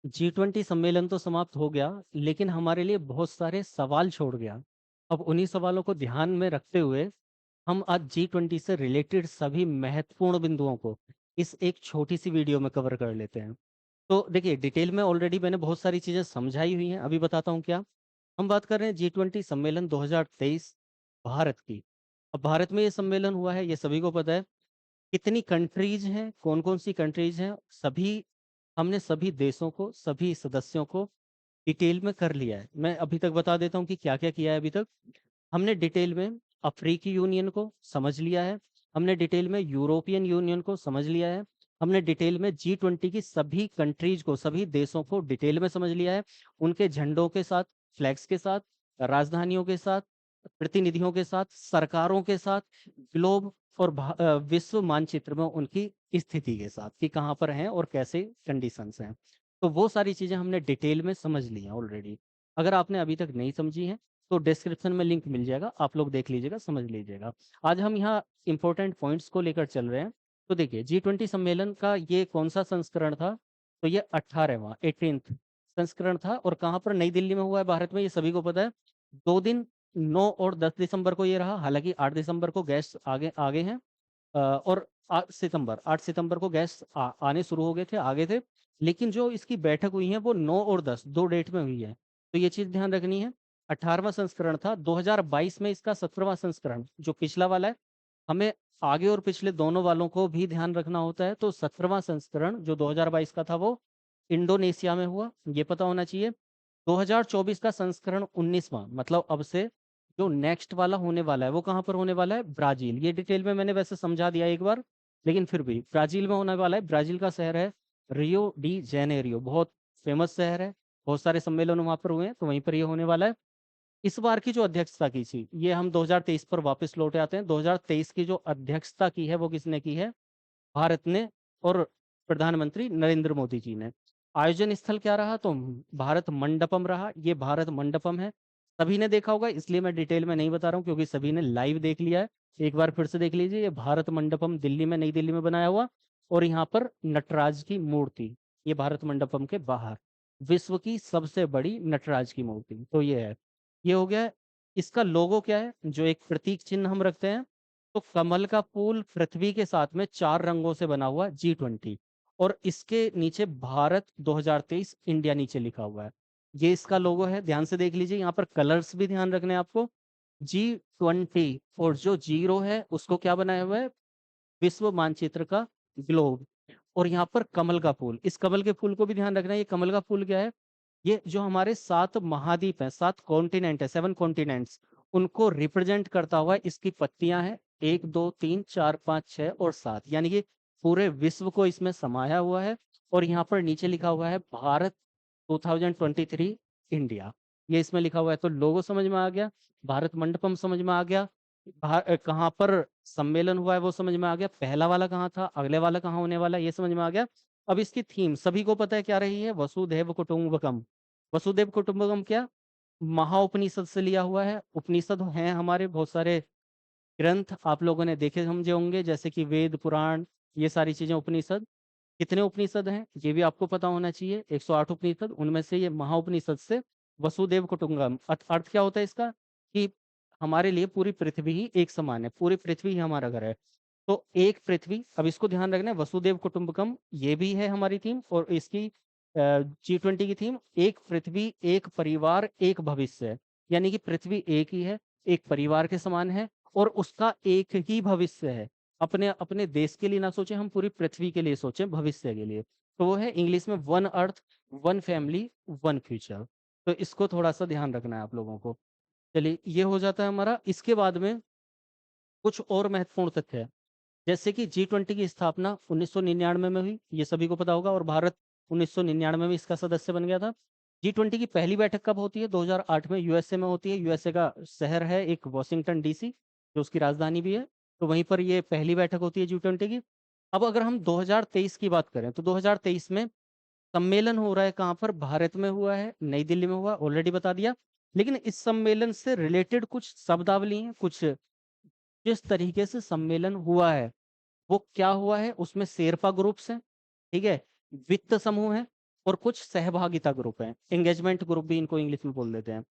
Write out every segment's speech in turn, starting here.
G20 सम्मेलन तो समाप्त हो गया, लेकिन हमारे लिए बहुत सारे सवाल छोड़ गया। अब उन्हीं सवालों को ध्यान में रखते हुए हम आज G20 से रिलेटेड सभी महत्वपूर्ण बिंदुओं को इस एक छोटी सी वीडियो में कवर कर लेते हैं। तो देखिए, डिटेल में ऑलरेडी मैंने बहुत सारी चीजें समझाई हुई हैं, अभी बताता हूँ क्या। हम बात कर रहे हैं G20 सम्मेलन 2023 भारत की। अब भारत में ये सम्मेलन हुआ है, ये सभी को पता है। कितनी कंट्रीज हैं, कौन कौन सी कंट्रीज हैं, सभी हमने सभी देशों को, सभी सदस्यों को डिटेल में कर लिया है। मैं अभी तक बता देता हूँ कि क्या क्या किया है अभी तक। हमने डिटेल में अफ्रीकी यूनियन को समझ लिया है। हमने डिटेल में यूरोपियन यूनियन को समझ लिया है। हमने डिटेल में G20 की सभी कंट्रीज को, सभी देशों को डिटेल में समझ लिया है। उनके झंडों के साथ, फ्लैग्स के साथ, राजधानियों के साथ, प्रतिनिधियों के साथ, सरकारों के साथ, ग्लोब और विश्व मानचित्र में उनकी स्थिति के साथ कि कहाँ पर हैं और कैसे कंडीशंस हैं। तो वो सारी चीज़ें हमने डिटेल में समझ ली हैं ऑलरेडी। अगर आपने अभी तक नहीं समझी हैं तो डिस्क्रिप्शन में लिंक मिल जाएगा, आप लोग देख लीजिएगा, समझ लीजिएगा। आज हम यहाँ इंपॉर्टेंट पॉइंट्स को लेकर चल रहे हैं। तो देखिए, G20 सम्मेलन का ये कौन सा संस्करण था? तो ये 18वां 18th संस्करण था। और कहाँ पर? नई दिल्ली में हुआ है, भारत में, ये सभी को पता है। 2 दिन 9 और 10 दिसंबर को ये रहा। हालांकि 8 दिसंबर को गेस्ट आगे आगे हैं, और 8 सितंबर को गेस्ट आने शुरू हो गए थे, आगे थे। लेकिन जो इसकी बैठक हुई है वो 9 और 10 दो डेट में हुई है। तो ये चीज ध्यान रखनी है। 18वां संस्करण था। 2022 में इसका 17वां संस्करण, जो पिछला वाला है। हमें आगे और पिछले दोनों वालों को भी ध्यान रखना होता है। तो 17वां संस्करण जो 2022 का था वो इंडोनेशिया में हुआ, ये पता होना चाहिए। 2024 का संस्करण 19वां, मतलब अब से जो नेक्स्ट वाला होने वाला है वो कहाँ पर होने वाला है? ब्राजील। ये डिटेल में मैंने वैसे समझा दिया एक बार, लेकिन फिर भी ब्राजील में होने वाला है। ब्राजील का शहर है रियो डी जेनेरियो, बहुत फेमस शहर है। बहुत सारे सम्मेलन वहां पर हुए हैं, तो वहीं पर ये होने वाला है। इस बार की जो अध्यक्षता की थी, ये हम 2023 पर वापस लौटे आते हैं। 2023 की जो अध्यक्षता की है वो किसने की है? भारत ने, और प्रधानमंत्री नरेंद्र मोदी जी ने। आयोजन स्थल क्या रहा? तो भारत मंडपम रहा। ये भारत मंडपम है, सभी ने देखा होगा, इसलिए मैं डिटेल में नहीं बता रहा हूँ, क्योंकि सभी ने लाइव देख लिया है। एक बार फिर से देख लीजिए, ये भारत मंडपम दिल्ली में, नई दिल्ली में बनाया हुआ। और यहाँ पर नटराज की मूर्ति, ये भारत मंडपम के बाहर विश्व की सबसे बड़ी नटराज की मूर्ति। तो ये है, ये हो गया। इसका लोगो क्या है, जो एक प्रतीक चिन्ह हम रखते हैं? तो कमल का फूल पृथ्वी के साथ में 4 रंगों से बना हुआ G20। और इसके नीचे भारत 2023 इंडिया नीचे लिखा हुआ है। ये इसका लोगो है, ध्यान से देख लीजिए। यहाँ पर कलर्स भी ध्यान रखने हैं आपको। G20, और जो जीरो है उसको क्या बनाया हुआ है? विश्व मानचित्र का ग्लोब। और यहाँ पर कमल का फूल, इस कमल के फूल को भी ध्यान रखना है। ये कमल का फूल क्या है? ये जो हमारे 7 महाद्वीप हैं, 7 कॉन्टिनेंट है, 7 कॉन्टिनेंट्स, उनको रिप्रेजेंट करता हुआ इसकी पत्तियां हैं। 1 2 3 4 5 6 और 7, यानी कि पूरे विश्व को इसमें समाया हुआ है। और यहाँ पर नीचे लिखा हुआ है भारत 2023 इंडिया, ये इसमें लिखा हुआ है। तो लोगो समझ में आ गया, भारत मंडपम समझ में आ गया, कहाँ पर सम्मेलन हुआ है वो समझ में आ गया, पहला वाला कहाँ था, अगले वाला कहाँ होने वाला है, ये समझ में आ गया। अब इसकी थीम सभी को पता है क्या रही है? वसुधैव कुटुंबकम। वसुधैव कुटुंबकम क्या? महाउपनिषद से लिया हुआ है। उपनिषद हैं हमारे बहुत सारे ग्रंथ, आप लोगों ने देखे समझे होंगे, जैसे कि वेद, पुराण, ये सारी चीजें उपनिषद। कितने उपनिषद हैं ये भी आपको पता होना चाहिए, 108 उपनिषद। उनमें से ये महाउपनिषद से वसुदेव कुटुंबकम, अर्थ क्या होता है इसका? कि हमारे लिए पूरी पृथ्वी ही एक समान है, पूरी पृथ्वी ही हमारा घर है। तो एक पृथ्वी, अब इसको ध्यान रखना है, वसुदेव कुटुंबकम ये भी है हमारी थीम। और इसकी G20 की थीम एक पृथ्वी, एक परिवार, एक भविष्य। यानी कि पृथ्वी एक ही है, एक परिवार के समान है, और उसका एक ही भविष्य है। अपने अपने देश के लिए ना सोचें, हम पूरी पृथ्वी के लिए सोचें, भविष्य के लिए। तो वो है इंग्लिश में one earth, one family, one future. तो इसको थोड़ा सा ध्यान रखना है आप लोगों को। चलिए, ये हो जाता है हमारा। इसके बाद में कुछ और महत्वपूर्ण तथ्य है, जैसे कि G20 की स्थापना 1999 में हुई, ये सभी को पता होगा। और भारत 1999 में इसका सदस्य बन गया था। G20 की पहली बैठक कब होती है? 2008 में यूएसए में होती है। यूएसए का शहर है एक वॉशिंगटन डीसी, जो उसकी राजधानी भी है। तो वहीं पर ये पहली बैठक होती है G20 की। अब अगर हम 2023 की बात करें, तो 2023 में सम्मेलन हो रहा है कहाँ पर? भारत में हुआ है, नई दिल्ली में हुआ, ऑलरेडी बता दिया। लेकिन इस सम्मेलन से रिलेटेड कुछ शब्दावली हैं, कुछ जिस तरीके से सम्मेलन हुआ है वो क्या हुआ है। उसमें शेरपा ग्रुप्स हैं, ठीक है, वित्त समूह है, और कुछ सहभागिता ग्रुप हैं, एंगेजमेंट ग्रुप भी इनको इंग्लिश में बोल देते हैं,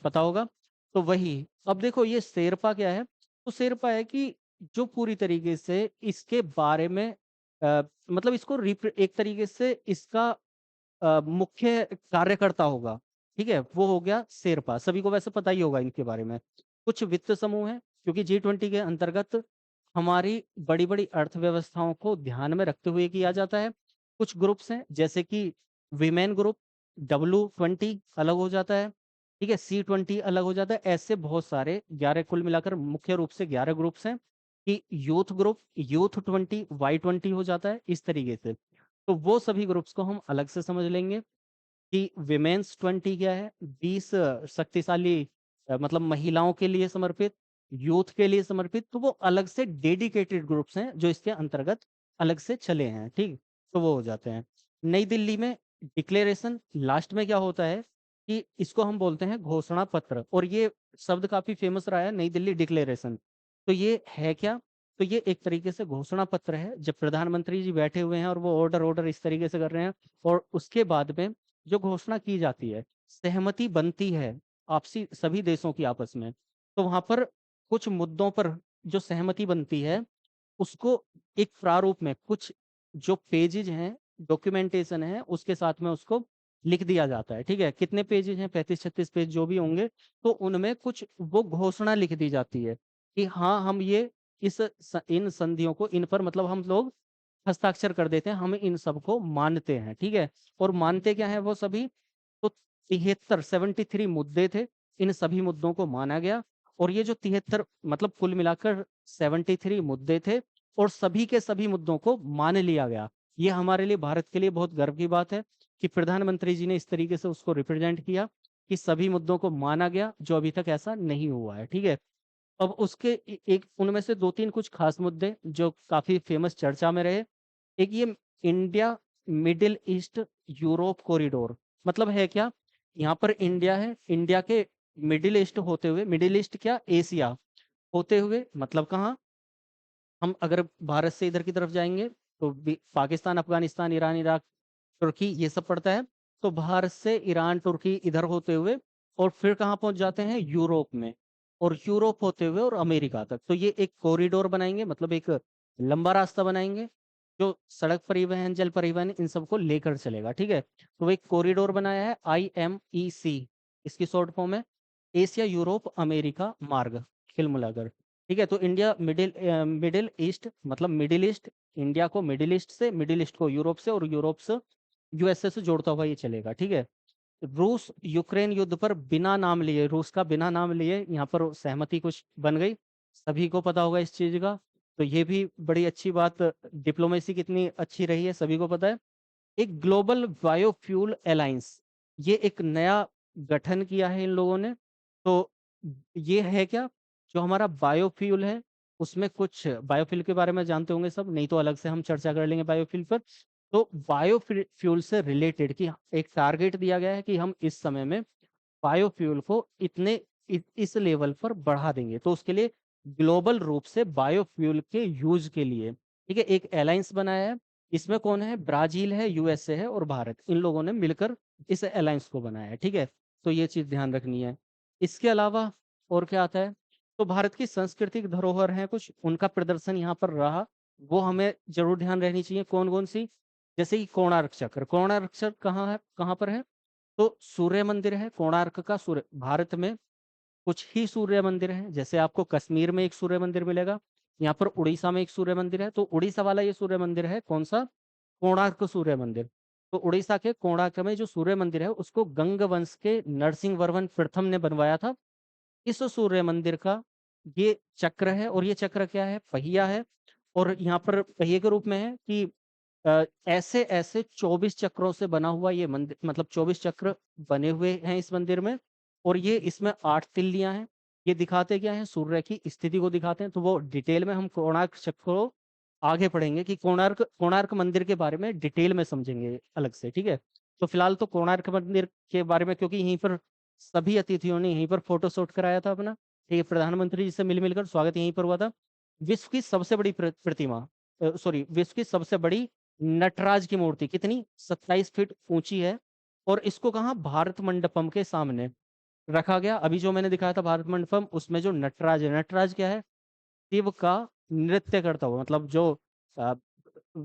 पता होगा। तो वही, अब देखो ये शेरपा क्या है, तो शेरपा है कि जो पूरी तरीके से इसके बारे में मतलब इसको एक तरीके से इसका मुख्य कार्यकर्ता होगा, ठीक है, वो हो गया शेरपा। सभी को वैसे पता ही होगा इनके बारे में। कुछ वित्त समूह है, क्योंकि G20 के अंतर्गत हमारी बड़ी बड़ी अर्थव्यवस्थाओं को ध्यान में रखते हुए किया जाता है। कुछ ग्रुप्स हैं जैसे कि विमेन ग्रुप, W20 अलग हो जाता है, ठीक है, C20 अलग हो जाता है। ऐसे बहुत सारे 11, कुल मिलाकर मुख्य रूप से 11 ग्रुप्स हैं। कि यूथ ग्रुप, यूथ 20 Y20 हो जाता है इस तरीके से। तो वो सभी ग्रुप्स को हम अलग से समझ लेंगे कि विमेन्स 20 क्या है, 20 शक्तिशाली मतलब महिलाओं के लिए समर्पित, यूथ के लिए समर्पित। तो वो अलग से डेडिकेटेड ग्रुप्स हैं जो इसके अंतर्गत अलग से चले हैं, ठीक। तो वो हो जाते हैं। नई दिल्ली में डिक्लेरेशन, लास्ट में क्या होता है कि इसको हम बोलते हैं घोषणा पत्र, और ये शब्द काफी फेमस रहा है, नई दिल्ली डिक्लेरेशन। तो ये है क्या, तो ये एक तरीके से घोषणा पत्र है, जब प्रधानमंत्री जी बैठे हुए हैं और वो ऑर्डर ऑर्डर इस तरीके से कर रहे हैं, और उसके बाद में जो घोषणा की जाती है, सहमति बनती है आपसी सभी देशों की आपस में, तो वहां पर कुछ मुद्दों पर जो सहमति बनती है, उसको एक प्रारूप में कुछ जो पेजेज हैं, डॉक्यूमेंटेशन है, उसके साथ में उसको लिख दिया जाता है, ठीक है। कितने पेजेज हैं, 35-36 पेज जो भी होंगे, तो उनमें कुछ वो घोषणा लिख दी जाती है कि हाँ, हम ये इन संधियों को, इन पर मतलब हम लोग हस्ताक्षर कर देते हैं, हम इन सबको मानते हैं, ठीक है। और मानते क्या है वो सभी, तो 73 मुद्दे थे, इन सभी मुद्दों को माना गया। और ये जो 73 मतलब कुल मिलाकर 73 मुद्दे थे, और सभी के सभी मुद्दों को मान लिया गया। ये हमारे लिए, भारत के लिए बहुत गर्व की बात है कि प्रधानमंत्री जी ने इस तरीके से उसको रिप्रेजेंट किया कि सभी मुद्दों को माना गया, जो अभी तक ऐसा नहीं हुआ है, ठीक है। अब उसके एक उनमें से 2-3 कुछ खास मुद्दे जो काफी फेमस चर्चा में रहे। एक ये India middle east Europe corridor, मतलब है क्या, यहाँ पर इंडिया है, इंडिया के मिडिल ईस्ट होते हुए, मिडिल ईस्ट क्या, एशिया होते हुए, मतलब कहाँ, हम अगर भारत से इधर की तरफ जाएंगे तो पाकिस्तान, अफगानिस्तान, ईरान, इराक, तुर्की, ये सब पड़ता है। तो भारत से ईरान, तुर्की इधर होते हुए, और फिर कहाँ पहुंच जाते हैं, यूरोप में, और यूरोप होते हुए और अमेरिका तक। तो ये एक कॉरिडोर बनाएंगे, मतलब एक लंबा रास्ता बनाएंगे जो सड़क परिवहन, जल परिवहन, इन सबको लेकर चलेगा, ठीक है। तो वो एक कॉरिडोर बनाया है, IMEC इसकी शॉर्ट फॉर्म है, एशिया यूरोप अमेरिका मार्ग, कुल मिलाकर, ठीक है। तो इंडिया मिडिल ईस्ट, मतलब मिडिल ईस्ट, इंडिया को मिडिल ईस्ट से, मिडिल ईस्ट को यूरोप से, और यूरोप से USA से जोड़ता हुआ ये चलेगा, ठीक है। रूस यूक्रेन युद्ध पर बिना नाम लिए, रूस का बिना नाम लिए यहाँ पर सहमति कुछ बन गई, सभी को पता होगा इस चीज का। तो ये भी बड़ी अच्छी बात, डिप्लोमेसी कितनी अच्छी रही है सभी को पता है। एक ग्लोबल बायोफ्यूल अलायंस, ये एक नया गठन किया है इन लोगों ने। तो ये है क्या, जो हमारा बायोफ्यूल है, उसमें कुछ बायोफ्यूल के बारे में जानते होंगे सब, नहीं तो अलग से हम चर्चा कर लेंगे बायोफ्यूल पर। तो बायोफ्यूल से रिलेटेड कि एक टारगेट दिया गया है कि हम इस समय में बायोफ्यूल को इस लेवल पर बढ़ा देंगे। तो उसके लिए ग्लोबल रूप से बायोफ्यूल के यूज के लिए, ठीक है, एक अलायंस बनाया है। इसमें कौन है, ब्राजील है, USA है और भारत, इन लोगों ने मिलकर इस अलायंस को बनाया है, ठीक है। तो ये चीज ध्यान रखनी है। इसके अलावा और क्या आता है, तो भारत की सांस्कृतिक धरोहर है कुछ, उनका प्रदर्शन यहाँ पर रहा, वो हमें जरूर ध्यान रहनी चाहिए। कौन कौन सी, जैसे कि कोणार्क चक्र, कोणार्क चक्र कहाँ है, कहाँ पर है, तो सूर्य मंदिर है कोणार्क का। सूर्य, भारत में कुछ ही सूर्य मंदिर हैं, जैसे आपको कश्मीर में एक सूर्य मंदिर मिलेगा, यहाँ पर उड़ीसा में एक सूर्य मंदिर है। तो उड़ीसा वाला ये सूर्य मंदिर है कौन सा, कोणार्क सूर्य मंदिर। तो उड़ीसा के कोणार्क में जो सूर्य मंदिर है, उसको गंग वंश के नरसिंह वर्मन प्रथम ने बनवाया था। इस सूर्य मंदिर का ये चक्र है, और ये चक्र क्या है, पहिया है, और यहाँ पर पहिए के रूप में है कि ऐसे ऐसे 24 चक्रों से बना हुआ ये मंदिर, मतलब 24 चक्र बने हुए हैं इस मंदिर में। और ये इसमें 8 तिल्लियां हैं। ये दिखाते क्या है, सूर्य की स्थिति को दिखाते हैं। तो वो डिटेल में हम कोणार्क चक्र को आगे पढ़ेंगे कि कोणार्क कोणार्क मंदिर के बारे में डिटेल में समझेंगे अलग से, ठीक है। तो फिलहाल तो कोणार्क मंदिर के बारे में, क्योंकि यहीं पर सभी अतिथियों ने यहीं पर फोटो शूट कराया था अपना, ठीक है, प्रधानमंत्री जी से मिल मिलकर स्वागत यहीं पर हुआ था। विश्व की सबसे बड़ी प्रतिमा, सॉरी, विश्व की सबसे बड़ी नटराज की मूर्ति कितनी 27 फीट ऊंची है, और इसको कहाँ, भारत मंडपम के सामने रखा गया। अभी जो मैंने दिखाया था भारत मंडपम, उसमें जो नटराज है, नटराज क्या है, शिव का नृत्य करता हुआ, मतलब जो अ,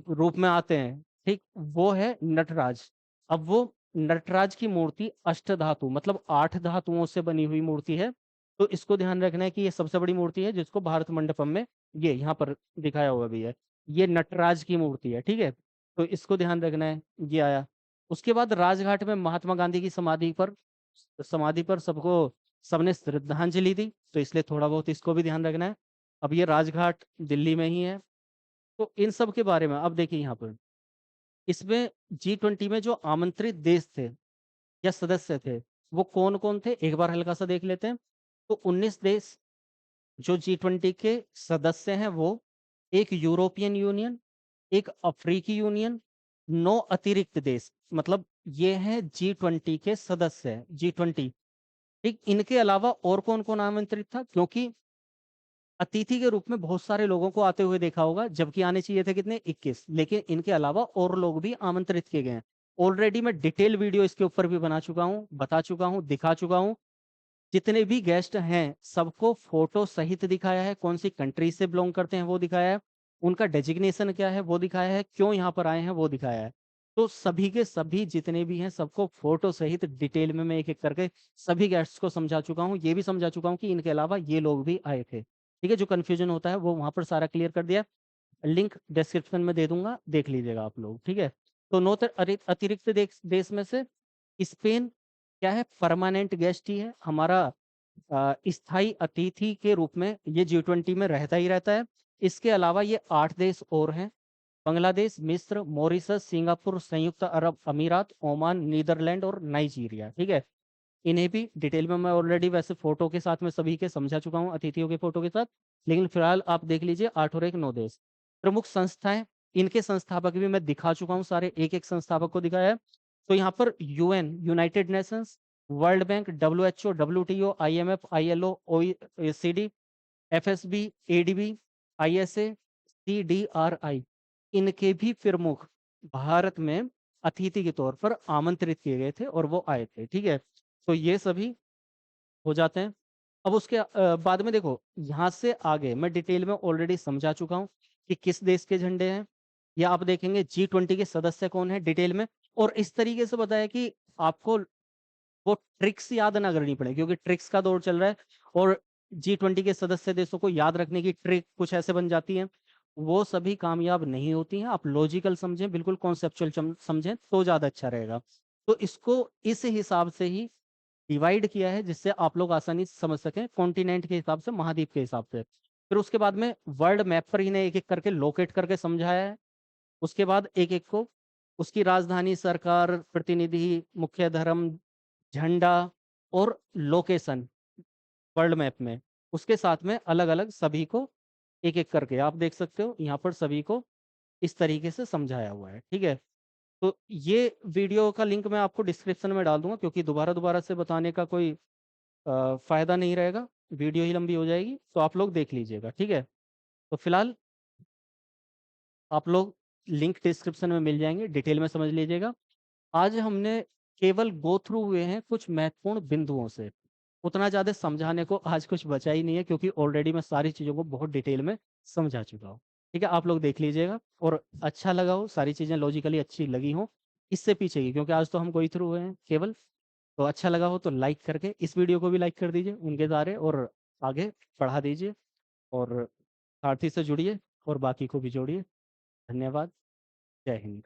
रूप में आते हैं, ठीक, वो है नटराज। अब वो नटराज की मूर्ति अष्टधातु मतलब 8 धातुओं से बनी हुई मूर्ति है। तो इसको ध्यान रखना है कि ये सबसे बड़ी मूर्ति है जिसको भारत मंडपम में ये यहाँ पर दिखाया हुआ भी है, ये नटराज की मूर्ति है, ठीक है। तो इसको ध्यान रखना है, ये आया। उसके बाद राजघाट में महात्मा गांधी की समाधि पर सबको सबने श्रद्धांजलि दी, तो इसलिए थोड़ा बहुत इसको भी ध्यान रखना है। अब ये राजघाट दिल्ली में ही है। तो इन सब के बारे में अब देखिए यहाँ पर, इसमें G20 में जो आमंत्रित देश थे या सदस्य थे, वो कौन कौन थे, एक बार हल्का सा देख लेते हैं। तो 19 देश जो G20 के सदस्य हैं वो, एक यूरोपियन यूनियन, एक अफ्रीकी यूनियन, 9 अतिरिक्त देश, मतलब ये हैं G20 के सदस्य, G20, ठीक। इनके अलावा और कौन कौन आमंत्रित था, क्योंकि अतिथि के रूप में बहुत सारे लोगों को आते हुए देखा होगा, जबकि आने चाहिए थे कितने, 21, लेकिन इनके अलावा और लोग भी आमंत्रित किए गए हैं। ऑलरेडी मैं डिटेल वीडियो इसके ऊपर भी बना चुका हूँ, बता चुका हूँ, दिखा चुका हूँ। जितने भी गेस्ट हैं सबको फोटो सहित दिखाया है, कौन सी कंट्री से बिलोंग करते हैं वो दिखाया है, उनका डेजिग्नेशन क्या है वो दिखाया है, क्यों यहाँ पर आए हैं वो दिखाया है। तो सभी के सभी जितने भी हैं सबको फोटो सहित डिटेल में मैं एक एक करके सभी गेस्ट्स को समझा चुका हूँ, ये भी समझा चुका हूँ कि इनके अलावा ये लोग भी आए थे, ठीक है। जो कन्फ्यूजन होता है वो वहां पर सारा क्लियर कर दिया। लिंक डिस्क्रिप्शन में दे दूंगा, देख लीजिएगा आप लोग, ठीक है। तो नौ अतिरिक्त देश में से स्पेन क्या है, परमानेंट गेस्ट ही है हमारा, स्थायी अतिथि के रूप में ये G20 में रहता ही रहता है। इसके अलावा ये 8 देश और हैं, बांग्लादेश, मिस्र, मॉरिशस, सिंगापुर, संयुक्त अरब अमीरात, ओमान, नीदरलैंड और नाइजीरिया, ठीक है। इन्हें भी डिटेल में मैं ऑलरेडी वैसे फोटो के साथ में सभी के समझा चुका हूँ, अतिथियों के फोटो के साथ। लेकिन फिलहाल आप देख लीजिए, 8 और 1 9 देश। प्रमुख संस्थाएं, इनके संस्थापक भी मैं दिखा चुका हूँ, सारे एक एक संस्थापक को दिखाया है। तो यहाँ पर UN, United Nations, world bank, WHO, WTO, IMF, ILO, OECD, FSB, ADB, ISA, CDRI, इनके भी प्रमुख भारत में अतिथि के तौर पर आमंत्रित किए गए थे और वो आए थे, ठीक है। तो ये सभी हो जाते हैं। अब उसके बाद में देखो, यहाँ से आगे मैं डिटेल में ऑलरेडी समझा चुका हूँ कि किस देश के झंडे हैं, या आप देखेंगे G20 के सदस्य कौन है डिटेल में। और इस तरीके से बताया कि आपको वो ट्रिक्स याद ना करनी पड़े, क्योंकि ट्रिक्स का दौर चल रहा है, और G20 के सदस्य देशों को याद रखने की ट्रिक कुछ ऐसे बन जाती है, वो सभी कामयाब नहीं होती हैं। आप लॉजिकल समझें, बिल्कुल कॉन्सेप्चुअल समझें तो ज़्यादा अच्छा रहेगा। तो इसको इस हिसाब से ही डिवाइड किया है जिससे आप लोग आसानी से समझ सकें, कॉन्टिनेंट के हिसाब से, महाद्वीप के हिसाब से। फिर उसके बाद में वर्ल्ड मैप पर इन्हें एक एक करके लोकेट करके समझाया है। उसके बाद एक एक को उसकी राजधानी, सरकार, प्रतिनिधि, मुख्य धर्म, झंडा और लोकेशन वर्ल्ड मैप में, उसके साथ में अलग अलग सभी को एक एक करके आप देख सकते हो, यहाँ पर सभी को इस तरीके से समझाया हुआ है, ठीक है। तो ये वीडियो का लिंक मैं आपको डिस्क्रिप्शन में डाल दूंगा, क्योंकि दोबारा दोबारा से बताने का कोई फायदा नहीं रहेगा, वीडियो ही लंबी हो जाएगी, तो आप लोग देख लीजिएगा, ठीक है। तो फिलहाल आप लोग लिंक डिस्क्रिप्शन में मिल जाएंगे, डिटेल में समझ लीजिएगा। आज हमने केवल गो थ्रू हुए हैं कुछ महत्वपूर्ण बिंदुओं से, उतना ज़्यादा समझाने को आज कुछ बचा ही नहीं है, क्योंकि ऑलरेडी मैं सारी चीज़ों को बहुत डिटेल में समझा चुका हूँ, ठीक है। आप लोग देख लीजिएगा, और अच्छा लगा हो, सारी चीज़ें लॉजिकली अच्छी लगी हो, इससे पीछे की, क्योंकि आज तो हम गो थ्रू हुए हैं केवल, तो अच्छा लगा हो तो लाइक करके इस वीडियो को भी लाइक कर दीजिए उनके सारे, और आगे बढ़ा दीजिए, और सारथी से जुड़िए और बाकी को भी जोड़िए। धन्यवाद। जय हिंद।